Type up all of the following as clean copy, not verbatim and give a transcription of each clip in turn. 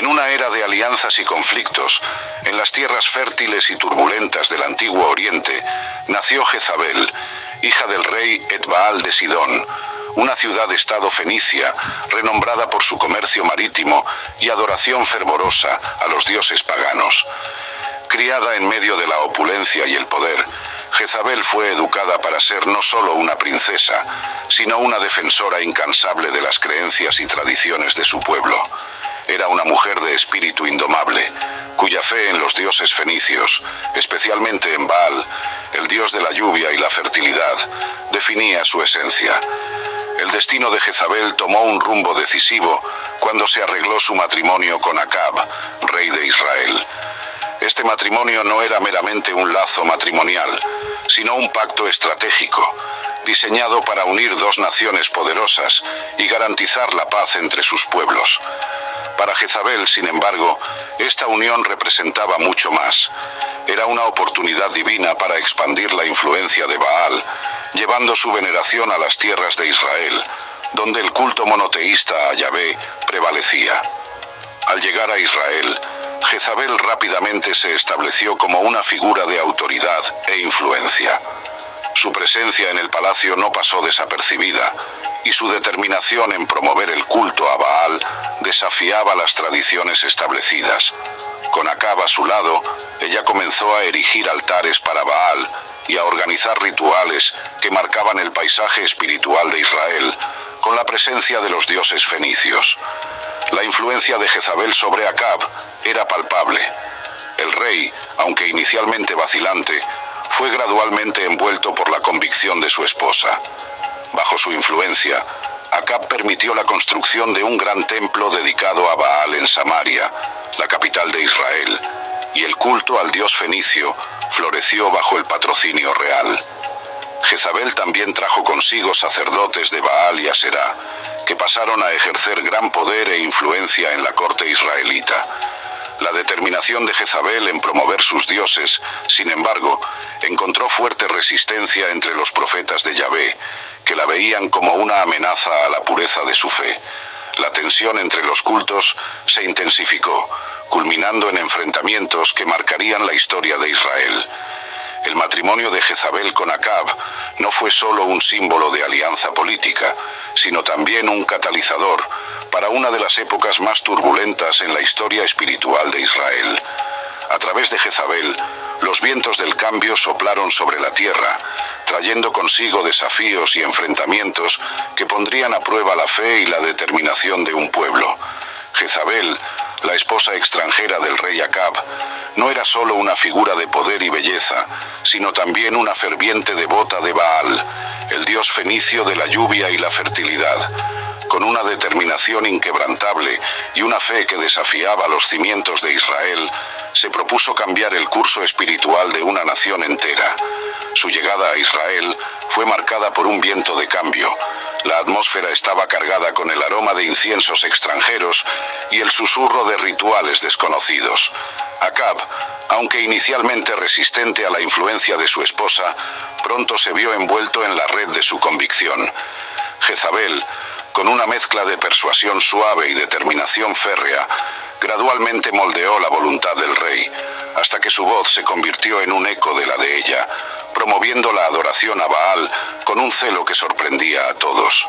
En una era de alianzas y conflictos, en las tierras fértiles y turbulentas del antiguo Oriente, nació Jezabel, hija del rey Etbaal de Sidón, una ciudad-estado fenicia, renombrada por su comercio marítimo y adoración fervorosa a los dioses paganos. Criada en medio de la opulencia y el poder, Jezabel fue educada para ser no solo una princesa, sino una defensora incansable de las creencias y tradiciones de su pueblo. Era una mujer de espíritu indomable, cuya fe en los dioses fenicios, especialmente en Baal, el dios de la lluvia y la fertilidad, definía su esencia. El destino de Jezabel tomó un rumbo decisivo cuando se arregló su matrimonio con Acab, rey de Israel. Este matrimonio no era meramente un lazo matrimonial, sino un pacto estratégico, diseñado para unir dos naciones poderosas y garantizar la paz entre sus pueblos. Para Jezabel, sin embargo, esta unión representaba mucho más. Era una oportunidad divina para expandir la influencia de Baal, llevando su veneración a las tierras de Israel, donde el culto monoteísta a Yahvé prevalecía. Al llegar a Israel, Jezabel rápidamente se estableció como una figura de autoridad e influencia. Su presencia en el palacio no pasó desapercibida, y su determinación en promover el culto a Baal desafiaba las tradiciones establecidas. Con Acab a su lado, ella comenzó a erigir altares para Baal y a organizar rituales que marcaban el paisaje espiritual de Israel, con la presencia de los dioses fenicios. La influencia de Jezabel sobre Acab era palpable. El rey, aunque inicialmente vacilante, fue gradualmente envuelto por la convicción de su esposa. Bajo su influencia, Acab permitió la construcción de un gran templo dedicado a Baal en Samaria, la capital de Israel, y el culto al dios fenicio floreció bajo el patrocinio real. Jezabel también trajo consigo sacerdotes de Baal y Aserá, que pasaron a ejercer gran poder e influencia en la corte israelita. La determinación de Jezabel en promover sus dioses, sin embargo, encontró fuerte resistencia entre los profetas de Yahvé, que la veían como una amenaza a la pureza de su fe. La tensión entre los cultos se intensificó, culminando en enfrentamientos que marcarían la historia de Israel. El matrimonio de Jezabel con Acab no fue solo un símbolo de alianza política, sino también un catalizador para una de las épocas más turbulentas en la historia espiritual de Israel. A través de Jezabel, los vientos del cambio soplaron sobre la tierra, trayendo consigo desafíos y enfrentamientos que pondrían a prueba la fe y la determinación de un pueblo. Jezabel, la esposa extranjera del rey Acab, no era solo una figura de poder y belleza, sino también una ferviente devota de Baal, el dios fenicio de la lluvia y la fertilidad. Con una determinación inquebrantable y una fe que desafiaba los cimientos de Israel, se propuso cambiar el curso espiritual de una nación entera. Su llegada a Israel fue marcada por un viento de cambio. La atmósfera estaba cargada con el aroma de inciensos extranjeros y el susurro de rituales desconocidos. Acab, aunque inicialmente resistente a la influencia de su esposa, pronto se vio envuelto en la red de su convicción. Jezabel, con una mezcla de persuasión suave y determinación férrea, gradualmente moldeó la voluntad del rey, hasta que su voz se convirtió en un eco de la de ella, promoviendo la adoración a Baal con un celo que sorprendía a todos.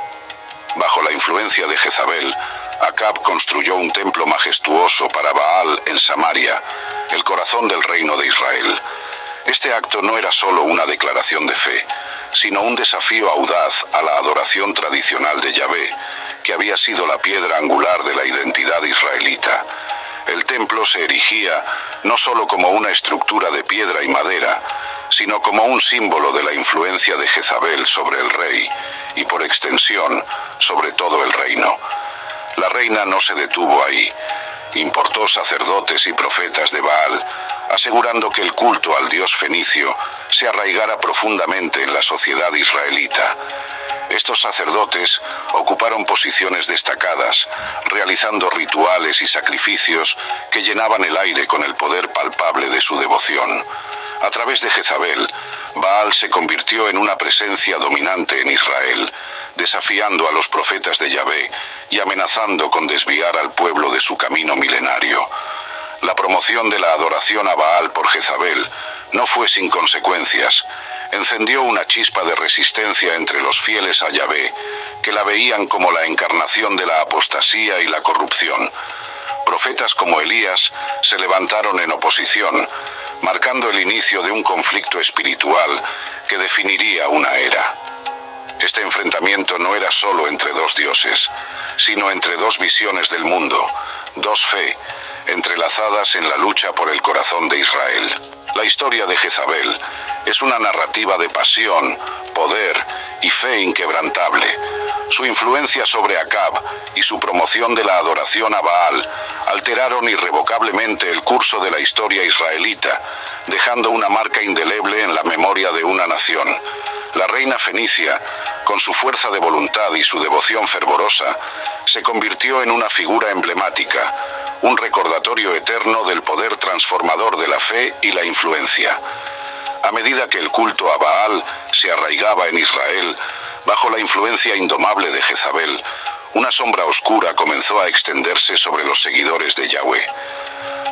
Bajo la influencia de Jezabel, Acab construyó un templo majestuoso para Baal en Samaria, el corazón del reino de Israel. Este acto no era solo una declaración de fe, sino un desafío audaz a la adoración tradicional de Yahvé, que había sido la piedra angular de la identidad israelita. El templo se erigía no solo como una estructura de piedra y madera, sino como un símbolo de la influencia de Jezabel sobre el rey y, por extensión, sobre todo el reino. La reina no se detuvo ahí. Importó sacerdotes y profetas de Baal, asegurando que el culto al dios fenicio se arraigara profundamente en la sociedad israelita. Estos sacerdotes ocuparon posiciones destacadas, realizando rituales y sacrificios que llenaban el aire con el poder palpable de su devoción. A través de Jezabel, Baal se convirtió en una presencia dominante en Israel, desafiando a los profetas de Yahvé y amenazando con desviar al pueblo de su camino milenario. La promoción de la adoración a Baal por Jezabel no fue sin consecuencias. Encendió una chispa de resistencia entre los fieles a Yahvé, que la veían como la encarnación de la apostasía y la corrupción. Profetas como Elías se levantaron en oposición, marcando el inicio de un conflicto espiritual que definiría una era. Este enfrentamiento no era solo entre dos dioses, sino entre dos visiones del mundo, dos fe, entrelazadas en la lucha por el corazón de Israel. La historia de Jezabel es una narrativa de pasión, poder y fe inquebrantable. Su influencia sobre Acab y su promoción de la adoración a Baal alteraron irrevocablemente el curso de la historia israelita, dejando una marca indeleble en la memoria de una nación. La reina fenicia, con su fuerza de voluntad y su devoción fervorosa, se convirtió en una figura emblemática, un recordatorio eterno del poder transformador de la fe y la influencia. A medida que el culto a Baal se arraigaba en Israel, bajo la influencia indomable de Jezabel, una sombra oscura comenzó a extenderse sobre los seguidores de Yahvé.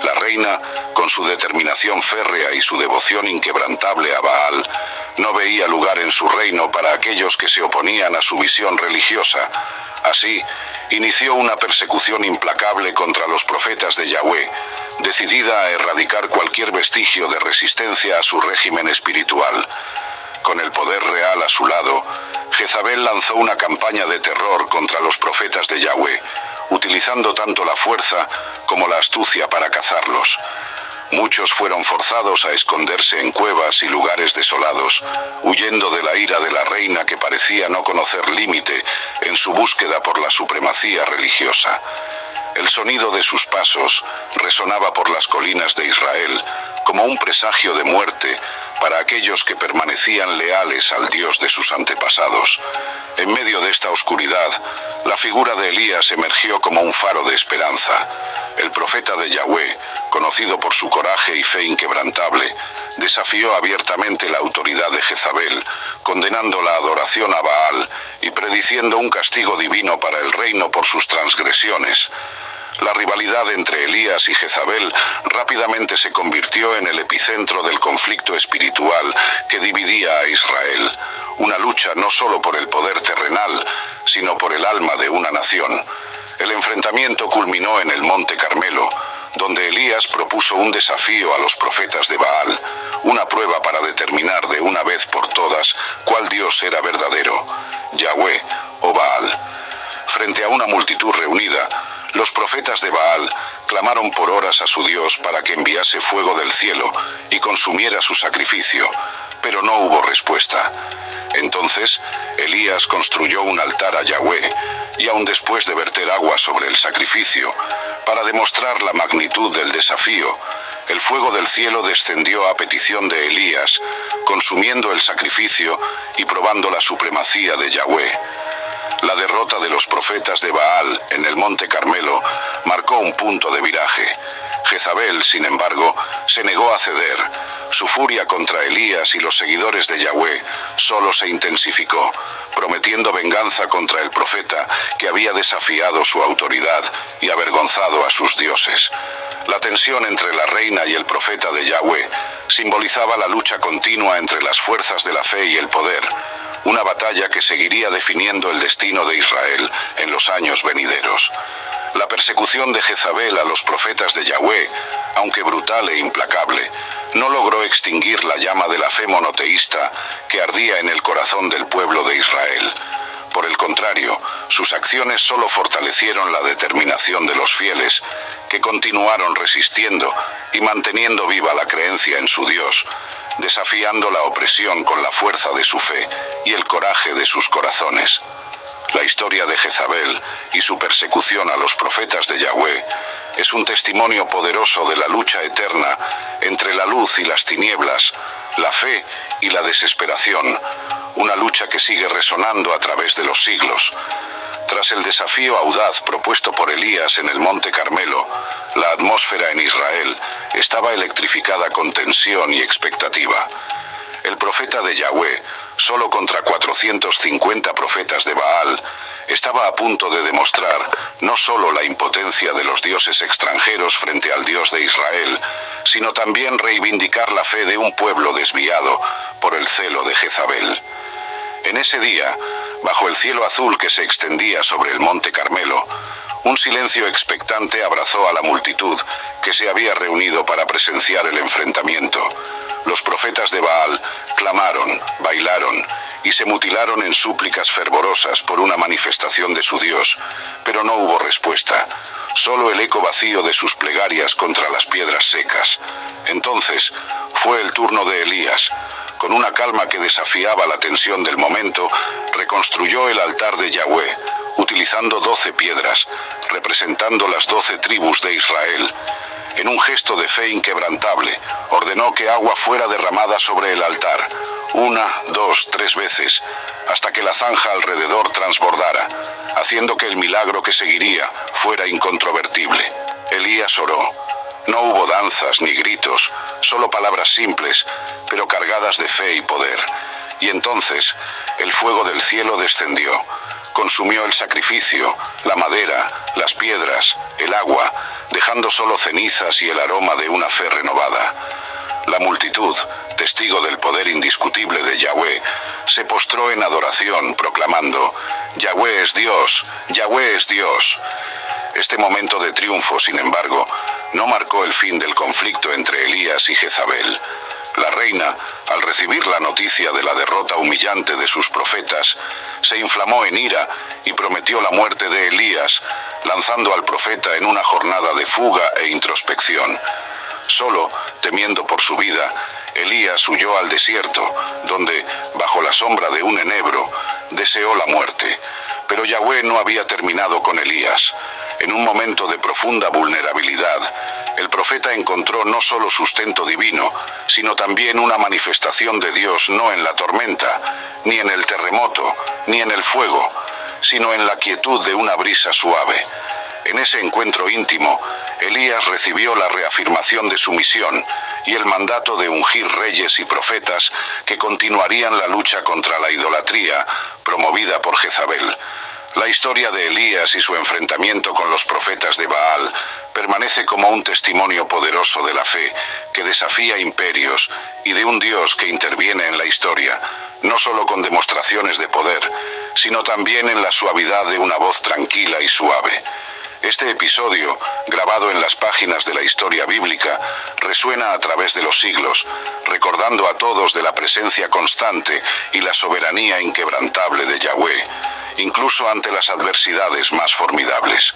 La reina, con su determinación férrea y su devoción inquebrantable a Baal, no veía lugar en su reino para aquellos que se oponían a su visión religiosa. Así, inició una persecución implacable contra los profetas de Yahvé, decidida a erradicar cualquier vestigio de resistencia a su régimen espiritual. Con el poder real a su lado, Jezabel lanzó una campaña de terror contra los profetas de Yahvé, utilizando tanto la fuerza como la astucia para cazarlos. Muchos fueron forzados a esconderse en cuevas y lugares desolados, huyendo de la ira de la reina que parecía no conocer límite en su búsqueda por la supremacía religiosa. El sonido de sus pasos resonaba por las colinas de Israel como un presagio de muerte para aquellos que permanecían leales al Dios de sus antepasados. En medio de esta oscuridad, la figura de Elías emergió como un faro de esperanza. El profeta de Yahvé, conocido por su coraje y fe inquebrantable, desafió abiertamente la autoridad de Jezabel, condenando la adoración a Baal y prediciendo un castigo divino para el reino por sus transgresiones. La rivalidad entre Elías y Jezabel rápidamente se convirtió en el epicentro del conflicto espiritual que dividía a Israel, una lucha no solo por el poder terrenal, sino por el alma de una nación. El enfrentamiento culminó en el Monte Carmelo, donde Elías propuso un desafío a los profetas de Baal, una prueba para determinar de una vez por todas cuál Dios era verdadero, Yahvé o Baal. Frente a una multitud reunida, los profetas de Baal clamaron por horas a su Dios para que enviase fuego del cielo y consumiera su sacrificio, pero no hubo respuesta. Entonces, Elías construyó un altar a Yahvé, y aun después de verter agua sobre el sacrificio, para demostrar la magnitud del desafío, el fuego del cielo descendió a petición de Elías, consumiendo el sacrificio y probando la supremacía de Yahvé. La derrota de los profetas de Baal en el Monte Carmelo marcó un punto de viraje. Jezabel, sin embargo, se negó a ceder. Su furia contra Elías y los seguidores de Yahvé solo se intensificó, prometiendo venganza contra el profeta que había desafiado su autoridad y avergonzado a sus dioses. La tensión entre la reina y el profeta de Yahvé simbolizaba la lucha continua entre las fuerzas de la fe y el poder, una batalla que seguiría definiendo el destino de Israel en los años venideros. La persecución de Jezabel a los profetas de Yahvé, aunque brutal e implacable, no logró extinguir la llama de la fe monoteísta que ardía en el corazón del pueblo de Israel. Por el contrario, sus acciones solo fortalecieron la determinación de los fieles, que continuaron resistiendo y manteniendo viva la creencia en su Dios, desafiando la opresión con la fuerza de su fe y el coraje de sus corazones. La historia de Jezabel y su persecución a los profetas de Yahvé es un testimonio poderoso de la lucha eterna entre la luz y las tinieblas, la fe y la desesperación, una lucha que sigue resonando a través de los siglos. Tras el desafío audaz propuesto por Elías en el Monte Carmelo, la atmósfera en Israel estaba electrificada con tensión y expectativa. El profeta de Yahvé, solo contra 450 profetas de Baal, estaba a punto de demostrar no solo la impotencia de los dioses extranjeros frente al Dios de Israel, sino también reivindicar la fe de un pueblo desviado por el celo de Jezabel. En ese día, bajo el cielo azul que se extendía sobre el monte Carmelo, un silencio expectante abrazó a la multitud que se había reunido para presenciar el enfrentamiento. Los profetas de Baal clamaron, bailaron y se mutilaron en súplicas fervorosas por una manifestación de su Dios, pero no hubo respuesta, solo el eco vacío de sus plegarias contra las piedras secas. Entonces fue el turno de Elías. Con una calma que desafiaba la tensión del momento, reconstruyó el altar de Yahweh, utilizando 12 piedras, representando las 12 tribus de Israel. En un gesto de fe inquebrantable, ordenó que agua fuera derramada sobre el altar, 1, 2, 3 veces, hasta que la zanja alrededor transbordara, haciendo que el milagro que seguiría fuera incontrovertible. Elías oró. No hubo danzas ni gritos, solo palabras simples, pero cargadas de fe y poder. Y entonces, el fuego del cielo descendió, consumió el sacrificio, la madera, las piedras, el agua, dejando solo cenizas y el aroma de una fe renovada. La multitud, testigo del poder indiscutible de Yahweh, se postró en adoración, proclamando: «Yahweh es Dios, Yahweh es Dios». Este momento de triunfo, sin embargo, no marcó el fin del conflicto entre Elías y Jezabel. La reina, al recibir la noticia de la derrota humillante de sus profetas, se inflamó en ira y prometió la muerte de Elías, lanzando al profeta en una jornada de fuga e introspección. Solo, temiendo por su vida, Elías huyó al desierto, donde, bajo la sombra de un enebro, deseó la muerte. Pero Yahweh no había terminado con Elías. En un momento de profunda vulnerabilidad, el profeta encontró no solo sustento divino, sino también una manifestación de Dios no en la tormenta, ni en el terremoto, ni en el fuego, sino en la quietud de una brisa suave. En ese encuentro íntimo, Elías recibió la reafirmación de su misión y el mandato de ungir reyes y profetas que continuarían la lucha contra la idolatría promovida por Jezabel. La historia de Elías y su enfrentamiento con los profetas de Baal permanece como un testimonio poderoso de la fe que desafía imperios y de un Dios que interviene en la historia, no solo con demostraciones de poder, sino también en la suavidad de una voz tranquila y suave. Este episodio, grabado en las páginas de la historia bíblica, resuena a través de los siglos, recordando a todos de la presencia constante y la soberanía inquebrantable de Yahweh, incluso ante las adversidades más formidables.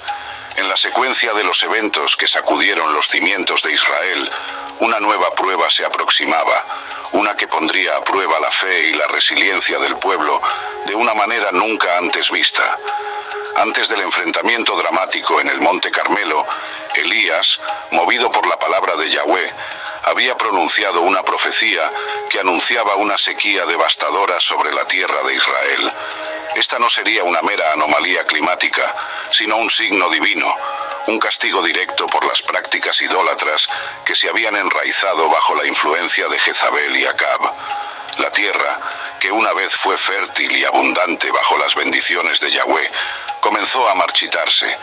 En la secuencia de los eventos que sacudieron los cimientos de Israel, una nueva prueba se aproximaba, una que pondría a prueba la fe y la resiliencia del pueblo de una manera nunca antes vista. Antes del enfrentamiento dramático en el monte Carmelo, Elías, movido por la palabra de Yahweh, había pronunciado una profecía que anunciaba una sequía devastadora sobre la tierra de Israel. Esta no sería una mera anomalía climática, sino un signo divino, un castigo directo por las prácticas idólatras que se habían enraizado bajo la influencia de Jezabel y Acab. La tierra, que una vez fue fértil y abundante bajo las bendiciones de Yahweh, comenzó a marchitarse.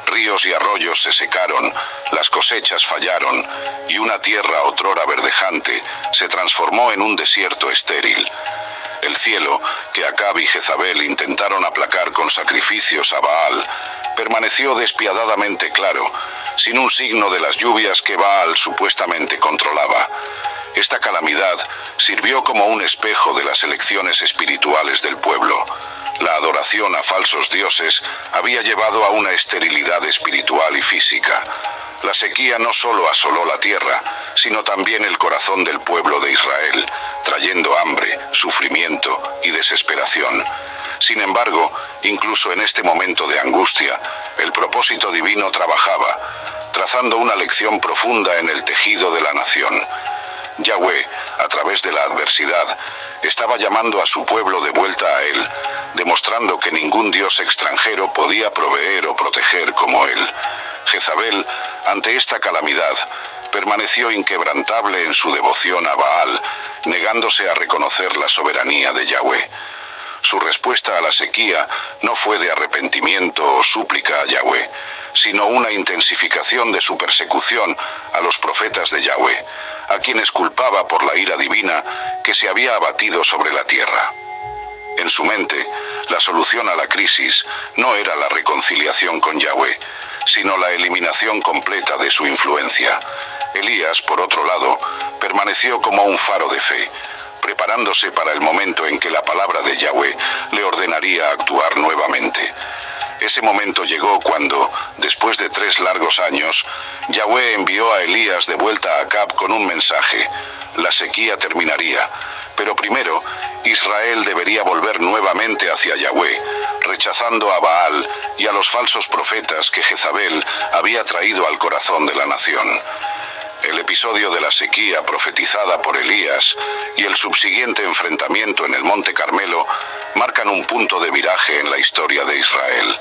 Ríos y arroyos se secaron, las cosechas fallaron, y una tierra otrora verdejante se transformó en un desierto estéril. El cielo, que Acab y Jezabel intentaron aplacar con sacrificios a Baal, permaneció despiadadamente claro, sin un signo de las lluvias que Baal supuestamente controlaba. Esta calamidad sirvió como un espejo de las elecciones espirituales del pueblo. La adoración a falsos dioses había llevado a una esterilidad espiritual y física. La sequía no solo asoló la tierra, sino también el corazón del pueblo de Israel, trayendo hambre, sufrimiento y desesperación. Sin embargo, incluso en este momento de angustia, el propósito divino trabajaba, trazando una lección profunda en el tejido de la nación. Yahweh, a través de la adversidad, estaba llamando a su pueblo de vuelta a él, demostrando que ningún dios extranjero podía proveer o proteger como él. Jezabel, ante esta calamidad, permaneció inquebrantable en su devoción a Baal, negándose a reconocer la soberanía de Yahweh. Su respuesta a la sequía no fue de arrepentimiento o súplica a Yahweh, sino una intensificación de su persecución a los profetas de Yahweh, a quienes culpaba por la ira divina que se había abatido sobre la tierra. En su mente, la solución a la crisis no era la reconciliación con Yahweh, sino la eliminación completa de su influencia. Elías, por otro lado, permaneció como un faro de fe, preparándose para el momento en que la palabra de Yahweh le ordenaría actuar nuevamente. Ese momento llegó cuando, después de 3 largos años, Yahweh envió a Elías de vuelta a Acab con un mensaje: la sequía terminaría, pero primero Israel debería volver nuevamente hacia Yahweh, rechazando a Baal y a los falsos profetas que Jezabel había traído al corazón de la nación. El episodio de la sequía profetizada por Elías y el subsiguiente enfrentamiento en el Monte Carmelo marcan un punto de viraje en la historia de Israel.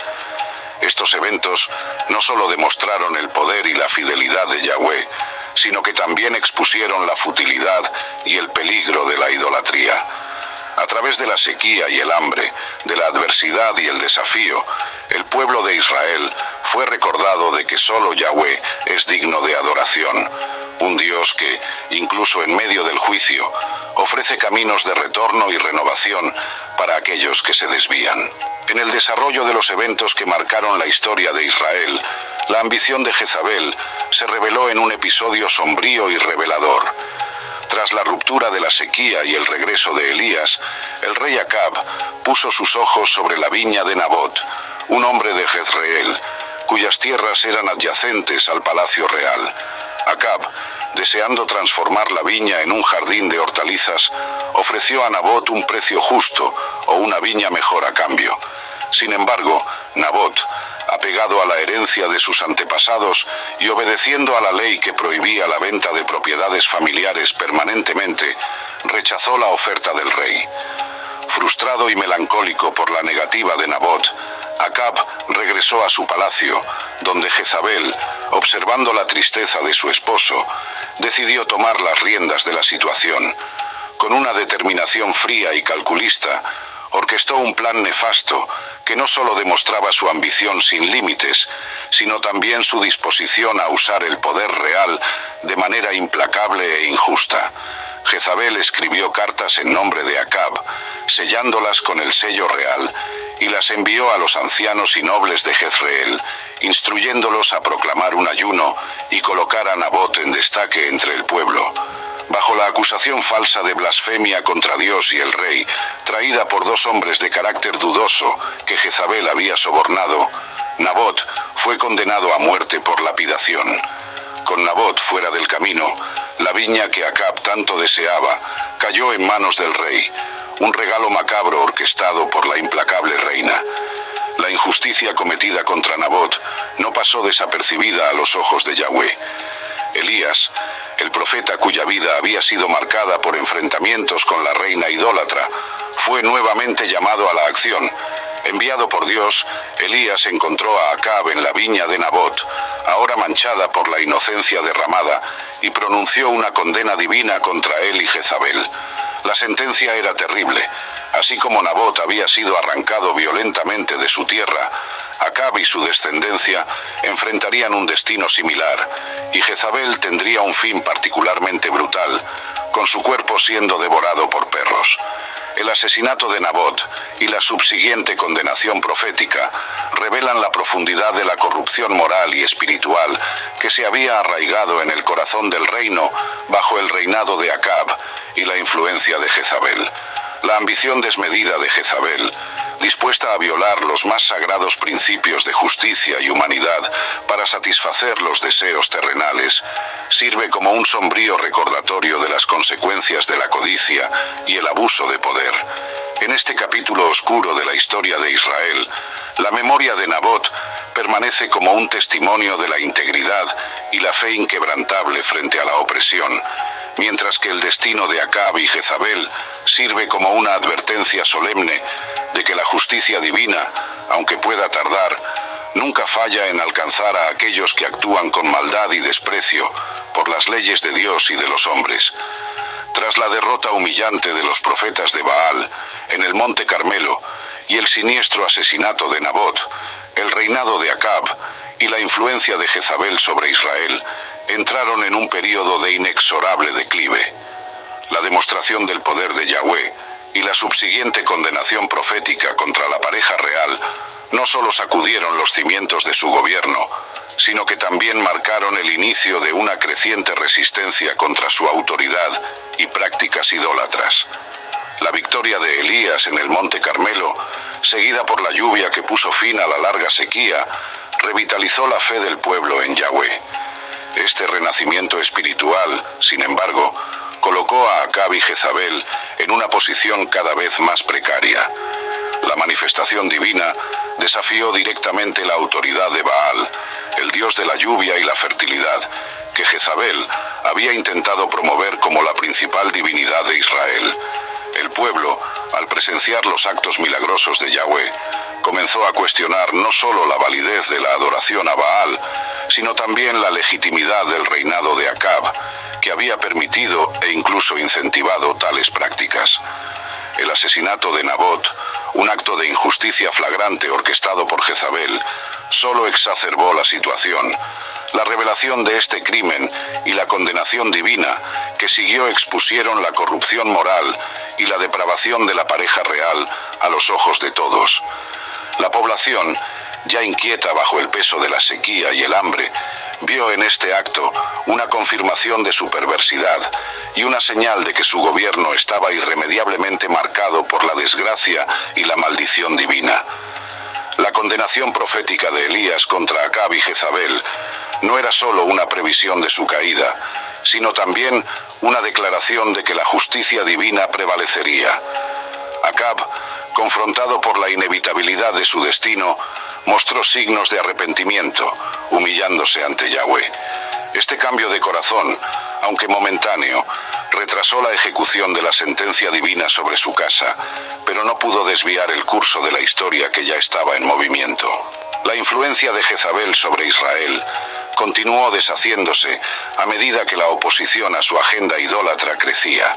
Estos eventos no solo demostraron el poder y la fidelidad de Yahweh, sino que también expusieron la futilidad y el peligro de la idolatría. A través de la sequía y el hambre, de la adversidad y el desafío, el pueblo de Israel fue recordado de que solo Yahweh es digno de adoración, un Dios que, incluso en medio del juicio, ofrece caminos de retorno y renovación para aquellos que se desvían. En el desarrollo de los eventos que marcaron la historia de Israel, la ambición de Jezabel se reveló en un episodio sombrío y revelador. Tras la ruptura de la sequía y el regreso de Elías, el rey Acab puso sus ojos sobre la viña de Nabot, un hombre de Jezreel, cuyas tierras eran adyacentes al palacio real. Acab, deseando transformar la viña en un jardín de hortalizas, ofreció a Nabot un precio justo o una viña mejor a cambio. Sin embargo, Nabot, apegado a la herencia de sus antepasados y obedeciendo a la ley que prohibía la venta de propiedades familiares permanentemente, rechazó la oferta del rey. Frustrado y melancólico por la negativa de Nabot, Acab regresó a su palacio, donde Jezabel, observando la tristeza de su esposo, decidió tomar las riendas de la situación. Con una determinación fría y calculista, orquestó un plan nefasto que no solo demostraba su ambición sin límites, sino también su disposición a usar el poder real de manera implacable e injusta. Jezabel escribió cartas en nombre de Acab, sellándolas con el sello real, y las envió a los ancianos y nobles de Jezreel, instruyéndolos a proclamar un ayuno y colocar a Nabot en destaque entre el pueblo. Bajo la acusación falsa de blasfemia contra Dios y el rey, traída por 2 hombres de carácter dudoso que Jezabel había sobornado, Nabot fue condenado a muerte por lapidación. Con Nabot fuera del camino, la viña que Acab tanto deseaba cayó en manos del rey, un regalo macabro orquestado por la implacable reina. La injusticia cometida contra Nabot no pasó desapercibida a los ojos de Yahweh. Elías, el profeta cuya vida había sido marcada por enfrentamientos con la reina idólatra, fue nuevamente llamado a la acción. Enviado por Dios, Elías encontró a Acab en la viña de Nabot, ahora manchada por la inocencia derramada, y pronunció una condena divina contra él y Jezabel. La sentencia era terrible. Así como Nabot había sido arrancado violentamente de su tierra, Acab y su descendencia enfrentarían un destino similar, y Jezabel tendría un fin particularmente brutal, con su cuerpo siendo devorado por perros. El asesinato de Nabot y la subsiguiente condenación profética revelan la profundidad de la corrupción moral y espiritual que se había arraigado en el corazón del reino bajo el reinado de Acab y la influencia de Jezabel. La ambición desmedida de Jezabel, dispuesta a violar los más sagrados principios de justicia y humanidad para satisfacer los deseos terrenales, sirve como un sombrío recordatorio de las consecuencias de la codicia y el abuso de poder. En este capítulo oscuro de la historia de Israel, la memoria de Nabot permanece como un testimonio de la integridad y la fe inquebrantable frente a la opresión, mientras que el destino de Acab y Jezabel sirve como una advertencia solemne de que la justicia divina, aunque pueda tardar, nunca falla en alcanzar a aquellos que actúan con maldad y desprecio por las leyes de Dios y de los hombres. Tras la derrota humillante de los profetas de Baal, en el Monte Carmelo y el siniestro asesinato de Nabot, el reinado de Acab y la influencia de Jezabel sobre Israel entraron en un período de inexorable declive. La demostración del poder de Yahweh y la subsiguiente condenación profética contra la pareja real no solo sacudieron los cimientos de su gobierno, sino que también marcaron el inicio de una creciente resistencia contra su autoridad y prácticas idólatras. La victoria de Elías en el Monte Carmelo, seguida por la lluvia que puso fin a la larga sequía, revitalizó la fe del pueblo en Yahweh. Este renacimiento espiritual, sin embargo, colocó a Acab y Jezabel en una posición cada vez más precaria. La manifestación divina desafió directamente la autoridad de Baal, el dios de la lluvia y la fertilidad, que Jezabel había intentado promover como la principal divinidad de Israel. El pueblo, al presenciar los actos milagrosos de Yahweh, comenzó a cuestionar no solo la validez de la adoración a Baal, sino también la legitimidad del reinado de Acab, que había permitido e incluso incentivado tales prácticas. El asesinato de Nabot, un acto de injusticia flagrante orquestado por Jezabel, solo exacerbó la situación. La revelación de este crimen y la condenación divina que siguió expusieron la corrupción moral y la depravación de la pareja real a los ojos de todos. La población, ya inquieta bajo el peso de la sequía y el hambre, vio en este acto una confirmación de su perversidad y una señal de que su gobierno estaba irremediablemente marcado por la desgracia y la maldición divina. La condenación profética de Elías contra Acab y Jezabel no era solo una previsión de su caída, sino también una declaración de que la justicia divina prevalecería. Acab, confrontado por la inevitabilidad de su destino, mostró signos de arrepentimiento, humillándose ante Yahweh. Este cambio de corazón, aunque momentáneo, retrasó la ejecución de la sentencia divina sobre su casa, pero no pudo desviar el curso de la historia que ya estaba en movimiento. La influencia de Jezabel sobre Israel continuó deshaciéndose a medida que la oposición a su agenda idólatra crecía.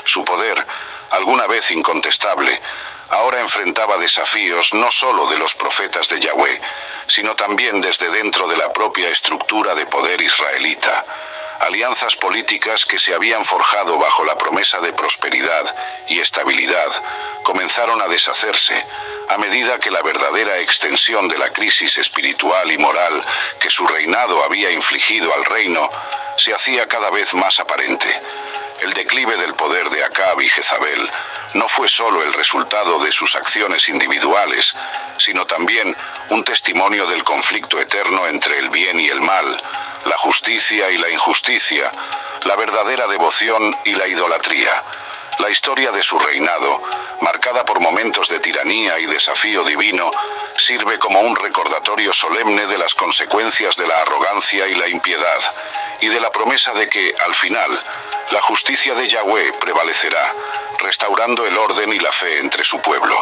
Su poder, alguna vez incontestable, ahora enfrentaba desafíos no solo de los profetas de Yahweh, sino también desde dentro de la propia estructura de poder israelita. Alianzas políticas que se habían forjado bajo la promesa de prosperidad y estabilidad comenzaron a deshacerse a medida que la verdadera extensión de la crisis espiritual y moral que su reinado había infligido al reino se hacía cada vez más aparente. El declive del poder de Acab y Jezabel no fue solo el resultado de sus acciones individuales, sino también un testimonio del conflicto eterno entre el bien y el mal, la justicia y la injusticia, la verdadera devoción y la idolatría. La historia de su reinado, marcada por momentos de tiranía y desafío divino, sirve como un recordatorio solemne de las consecuencias de la arrogancia y la impiedad, y de la promesa de que, al final, la justicia de Yahweh prevalecerá, restaurando el orden y la fe entre su pueblo.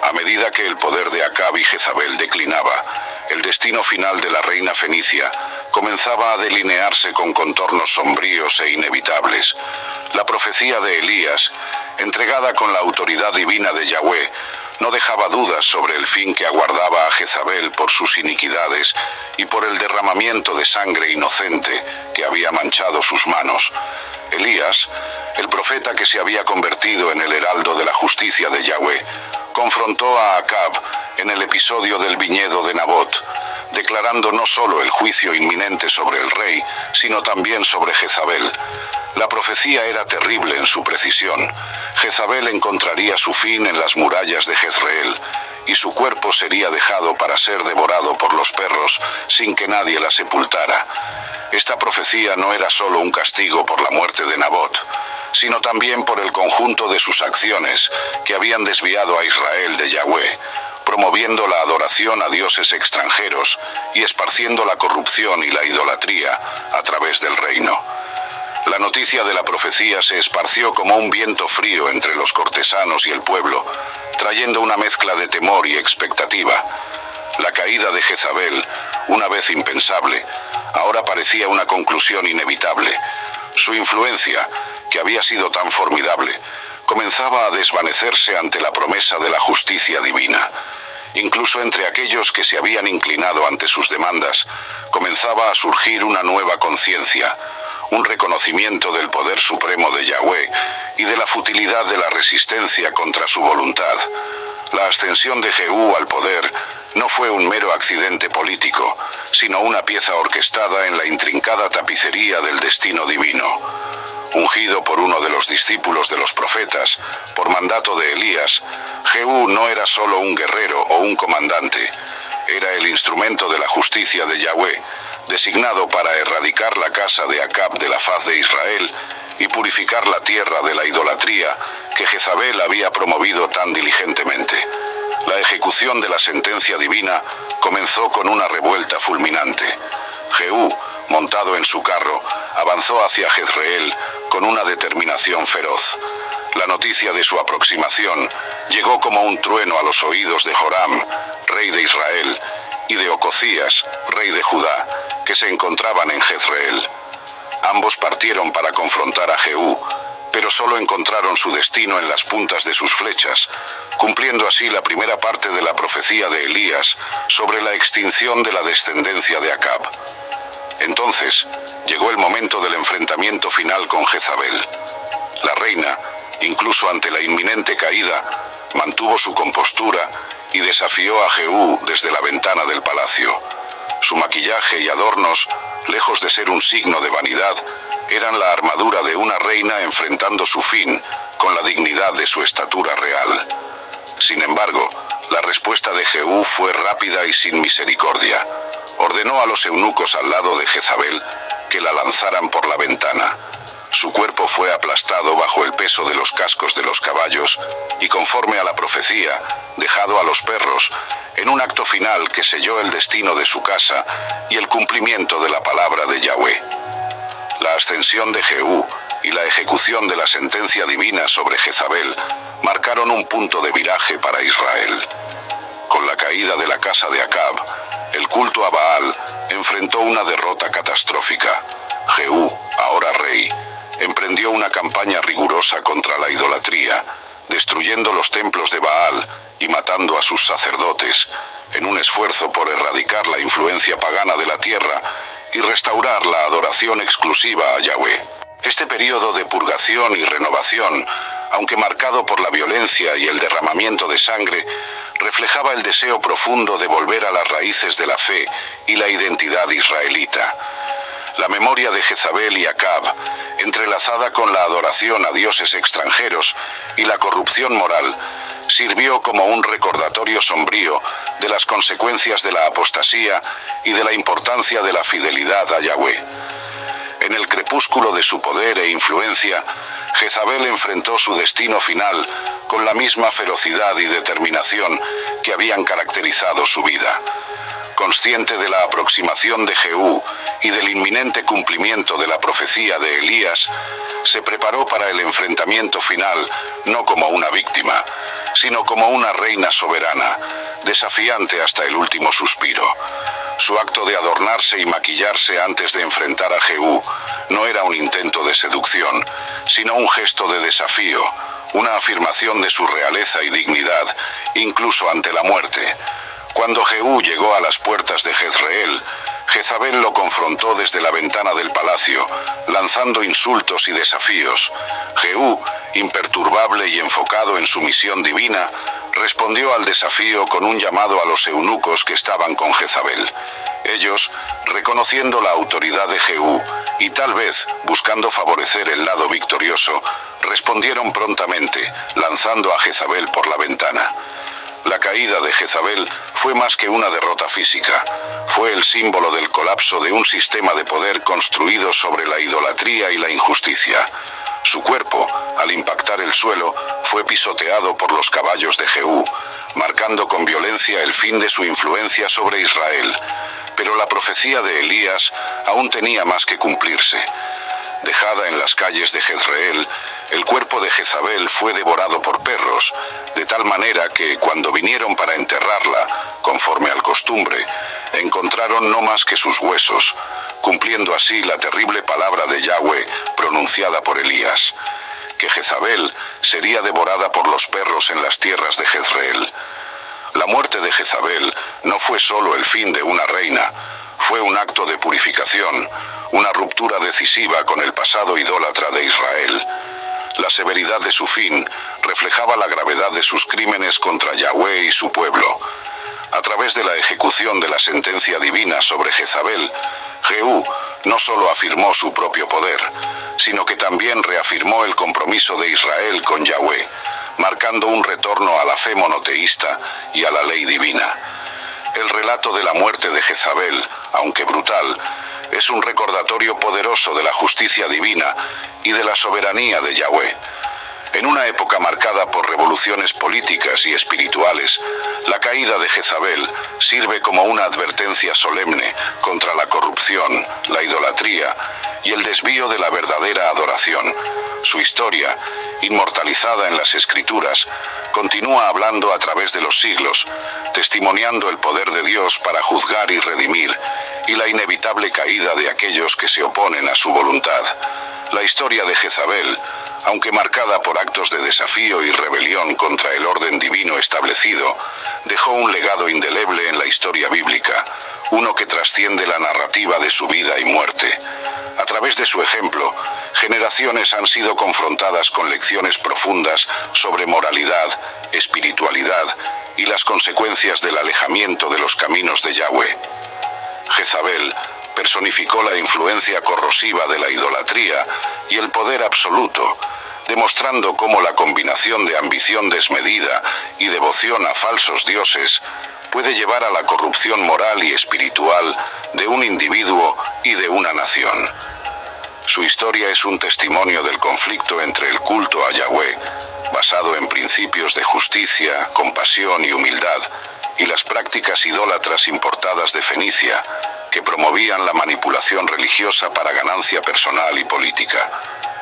A medida que el poder de Acab y Jezabel declinaba, el destino final de la reina fenicia comenzaba a delinearse con contornos sombríos e inevitables. La profecía de Elías, entregada con la autoridad divina de Yahweh, no dejaba dudas sobre el fin que aguardaba a Jezabel por sus iniquidades y por el derramamiento de sangre inocente que había manchado sus manos. Elías, el profeta que se había convertido en el heraldo de la justicia de Yahweh, confrontó a Acab en el episodio del viñedo de Nabot, declarando no solo el juicio inminente sobre el rey, sino también sobre Jezabel. La profecía era terrible en su precisión. Jezabel encontraría su fin en las murallas de Jezreel, y su cuerpo sería dejado para ser devorado por los perros sin que nadie la sepultara. Esta profecía no era solo un castigo por la muerte de Nabot, sino también por el conjunto de sus acciones que habían desviado a Israel de Yahweh, promoviendo la adoración a dioses extranjeros y esparciendo la corrupción y la idolatría a través del reino. La noticia de la profecía se esparció como un viento frío entre los cortesanos y el pueblo, trayendo una mezcla de temor y expectativa. La caída de Jezabel, una vez impensable, ahora parecía una conclusión inevitable. Su influencia, que había sido tan formidable, comenzaba a desvanecerse ante la promesa de la justicia divina. Incluso entre aquellos que se habían inclinado ante sus demandas, comenzaba a surgir una nueva conciencia, un reconocimiento del poder supremo de Yahweh y de la futilidad de la resistencia contra su voluntad. La ascensión de Jehú al poder no fue un mero accidente político, sino una pieza orquestada en la intrincada tapicería del destino divino. Ungido por uno de los discípulos de los profetas, por mandato de Elías, Jehú no era solo un guerrero o un comandante, era el instrumento de la justicia de Yahweh, designado para erradicar la casa de Acab de la faz de Israel y purificar la tierra de la idolatría que Jezabel había promovido tan diligentemente. La ejecución de la sentencia divina comenzó con una revuelta fulminante. Jehú, montado en su carro, avanzó hacia Jezreel con una determinación feroz. La noticia de su aproximación llegó como un trueno a los oídos de Joram, rey de Israel, y de Ococías, rey de Judá, que se encontraban en Jezreel. Ambos partieron para confrontar a Jehú, pero solo encontraron su destino en las puntas de sus flechas, cumpliendo así la primera parte de la profecía de Elías sobre la extinción de la descendencia de Acab. Entonces, llegó el momento del enfrentamiento final con Jezabel. La reina, incluso ante la inminente caída, mantuvo su compostura y desafió a Jehú desde la ventana del palacio. Su maquillaje y adornos, lejos de ser un signo de vanidad, eran la armadura de una reina enfrentando su fin con la dignidad de su estatura real. Sin embargo, la respuesta de Jehú fue rápida y sin misericordia. Ordenó a los eunucos al lado de Jezabel que la lanzaran por la ventana. Su cuerpo fue aplastado bajo el peso de los cascos de los caballos y, conforme a la profecía, dejado a los perros, en un acto final que selló el destino de su casa y el cumplimiento de la palabra de Yahweh. La ascensión de Jehú y la ejecución de la sentencia divina sobre Jezabel marcaron un punto de viraje para Israel. Con la caída de la casa de Acab, el culto a Baal enfrentó una derrota catastrófica. Jehú, ahora rey, emprendió una campaña rigurosa contra la idolatría, destruyendo los templos de Baal y matando a sus sacerdotes, en un esfuerzo por erradicar la influencia pagana de la tierra y restaurar la adoración exclusiva a Yahweh. Este periodo de purgación y renovación, aunque marcado por la violencia y el derramamiento de sangre, reflejaba el deseo profundo de volver a las raíces de la fe y la identidad israelita. La memoria de Jezabel y Acab, entrelazada con la adoración a dioses extranjeros y la corrupción moral, sirvió como un recordatorio sombrío de las consecuencias de la apostasía y de la importancia de la fidelidad a Yahweh. En el crepúsculo de su poder e influencia, Jezabel enfrentó su destino final con la misma ferocidad y determinación que habían caracterizado su vida. Consciente de la aproximación de Jehú y del inminente cumplimiento de la profecía de Elías, se preparó para el enfrentamiento final no como una víctima, sino como una reina soberana, desafiante hasta el último suspiro. Su acto de adornarse y maquillarse antes de enfrentar a Jehú no era un intento de seducción, sino un gesto de desafío, una afirmación de su realeza y dignidad, incluso ante la muerte. Cuando Jehú llegó a las puertas de Jezreel, Jezabel lo confrontó desde la ventana del palacio, lanzando insultos y desafíos. Jehú, imperturbable y enfocado en su misión divina, respondió al desafío con un llamado a los eunucos que estaban con Jezabel. Ellos, reconociendo la autoridad de Jehú y tal vez buscando favorecer el lado victorioso, respondieron prontamente, lanzando a Jezabel por la ventana. La caída de Jezabel fue más que una derrota física, fue el símbolo del colapso de un sistema de poder construido sobre la idolatría y la injusticia. Su cuerpo, al impactar el suelo, fue pisoteado por los caballos de Jehú, marcando con violencia el fin de su influencia sobre Israel. Pero la profecía de Elías aún tenía más que cumplirse. Dejada en las calles de Jezreel, el cuerpo de Jezabel fue devorado por perros, de tal manera que, cuando vinieron para enterrarla, conforme al costumbre, encontraron no más que sus huesos, cumpliendo así la terrible palabra de Yahweh pronunciada por Elías. que Jezabel sería devorada por los perros en las tierras de Jezreel. La muerte de Jezabel no fue solo el fin de una reina, fue un acto de purificación, una ruptura decisiva con el pasado idólatra de Israel. La severidad de su fin reflejaba la gravedad de sus crímenes contra Yahweh y su pueblo. A través de la ejecución de la sentencia divina sobre Jezabel, Jehú no solo afirmó su propio poder, sino que también reafirmó el compromiso de Israel con Yahweh, marcando un retorno a la fe monoteísta y a la ley divina. El relato de la muerte de Jezabel, aunque brutal, es un recordatorio poderoso de la justicia divina y de la soberanía de Yahweh. En una época marcada por revoluciones políticas y espirituales, la caída de Jezabel sirve como una advertencia solemne contra la corrupción, la idolatría y el desvío de la verdadera adoración. Su historia, inmortalizada en las Escrituras, continúa hablando a través de los siglos, testimoniando el poder de Dios para juzgar y redimir, y la inevitable caída de aquellos que se oponen a su voluntad. La historia de Jezabel, aunque marcada por actos de desafío y rebelión contra el orden divino establecido, dejó un legado indeleble en la historia bíblica, uno que trasciende la narrativa de su vida y muerte. A través de su ejemplo, generaciones han sido confrontadas con lecciones profundas sobre moralidad, espiritualidad y las consecuencias del alejamiento de los caminos de Yahweh. Jezabel personificó la influencia corrosiva de la idolatría y el poder absoluto, demostrando cómo la combinación de ambición desmedida y devoción a falsos dioses puede llevar a la corrupción moral y espiritual de un individuo y de una nación. Su historia es un testimonio del conflicto entre el culto a Yahweh, basado en principios de justicia, compasión y humildad, y las prácticas idólatras importadas de Fenicia, que promovían la manipulación religiosa para ganancia personal y política.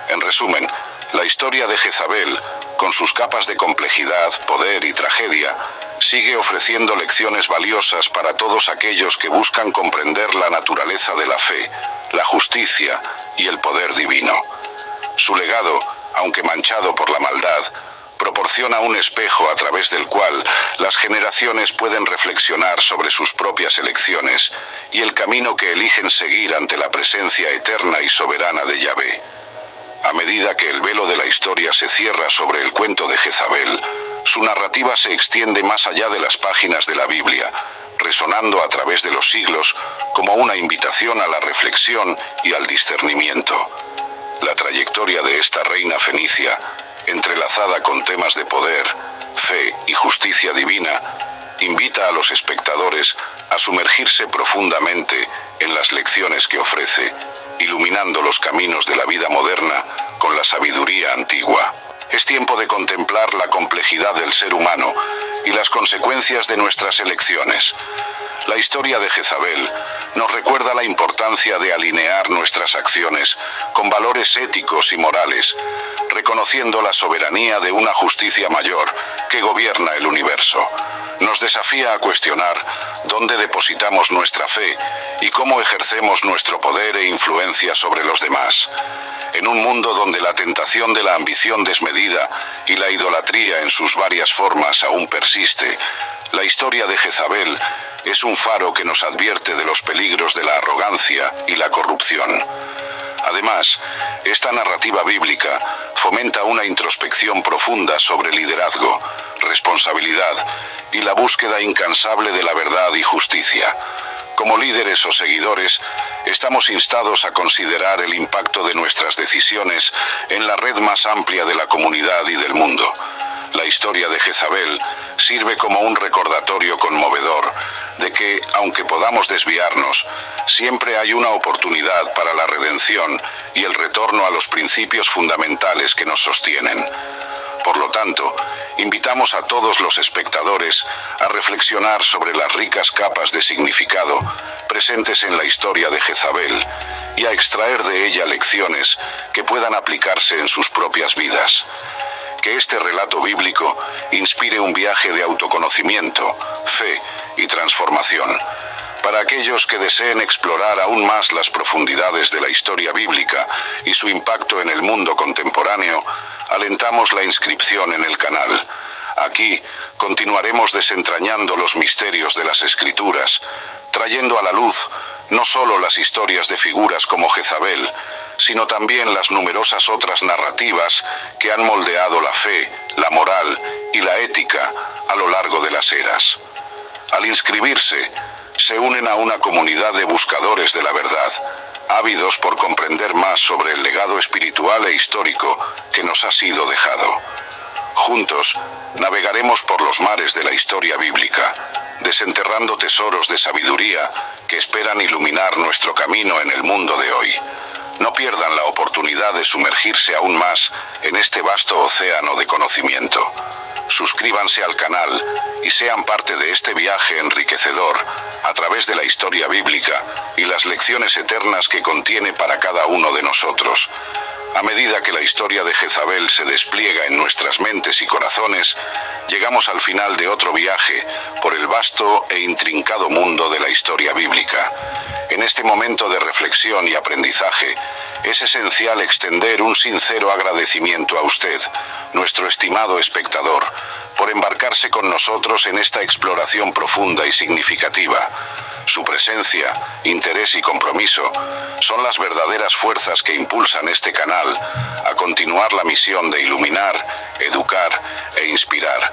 En resumen, la historia de Jezabel, con sus capas de complejidad, poder y tragedia, sigue ofreciendo lecciones valiosas para todos aquellos que buscan comprender la naturaleza de la fe, la justicia y el poder divino. Su legado, aunque manchado por la maldad, proporciona un espejo a través del cual las generaciones pueden reflexionar sobre sus propias elecciones y el camino que eligen seguir ante la presencia eterna y soberana de Yahvé. A medida que el velo de la historia se cierra sobre el cuento de Jezabel, su narrativa se extiende más allá de las páginas de la Biblia, resonando a través de los siglos como una invitación a la reflexión y al discernimiento. La trayectoria de esta reina fenicia, entrelazada con temas de poder, fe y justicia divina, invita a los espectadores a sumergirse profundamente en las lecciones que ofrece, iluminando los caminos de la vida moderna con la sabiduría antigua. Es tiempo de contemplar la complejidad del ser humano y las consecuencias de nuestras elecciones. La historia de Jezabel nos recuerda la importancia de alinear nuestras acciones con valores éticos y morales, reconociendo la soberanía de una justicia mayor que gobierna el universo. Nos desafía a cuestionar dónde depositamos nuestra fe y cómo ejercemos nuestro poder e influencia sobre los demás. En un mundo donde la tentación de la ambición desmedida y la idolatría en sus varias formas aún persiste, la historia de Jezabel es un faro que nos advierte de los peligros de la arrogancia y la corrupción. Además, esta narrativa bíblica fomenta una introspección profunda sobre liderazgo, responsabilidad y la búsqueda incansable de la verdad y justicia. Como líderes o seguidores, estamos instados a considerar el impacto de nuestras decisiones en la red más amplia de la comunidad y del mundo. La historia de Jezabel sirve como un recordatorio conmovedor de que, aunque podamos desviarnos, siempre hay una oportunidad para la redención y el retorno a los principios fundamentales que nos sostienen. Por lo tanto, invitamos a todos los espectadores a reflexionar sobre las ricas capas de significado presentes en la historia de Jezabel y a extraer de ella lecciones que puedan aplicarse en sus propias vidas. Que este relato bíblico inspire un viaje de autoconocimiento, fe y transformación. Para aquellos que deseen explorar aún más las profundidades de la historia bíblica y su impacto en el mundo contemporáneo, alentamos la inscripción en el canal. Aquí continuaremos desentrañando los misterios de las Escrituras, trayendo a la luz no solo las historias de figuras como Jezabel, sino también las numerosas otras narrativas que han moldeado la fe, la moral y la ética a lo largo de las eras. Al inscribirse, se unen a una comunidad de buscadores de la verdad, ávidos por comprender más sobre el legado espiritual e histórico que nos ha sido dejado. Juntos, navegaremos por los mares de la historia bíblica, desenterrando tesoros de sabiduría que esperan iluminar nuestro camino en el mundo de hoy. No pierdan la oportunidad de sumergirse aún más en este vasto océano de conocimiento. Suscríbanse al canal y sean parte de este viaje enriquecedor a través de la historia bíblica y las lecciones eternas que contiene para cada uno de nosotros. A medida que la historia de Jezabel se despliega en nuestras mentes y corazones, llegamos al final de otro viaje por el vasto e intrincado mundo de la historia bíblica. En este momento de reflexión y aprendizaje, es esencial extender un sincero agradecimiento a usted, nuestro estimado espectador, por embarcarse con nosotros en esta exploración profunda y significativa. Su presencia, interés y compromiso son las verdaderas fuerzas que impulsan este canal a continuar la misión de iluminar, educar e inspirar.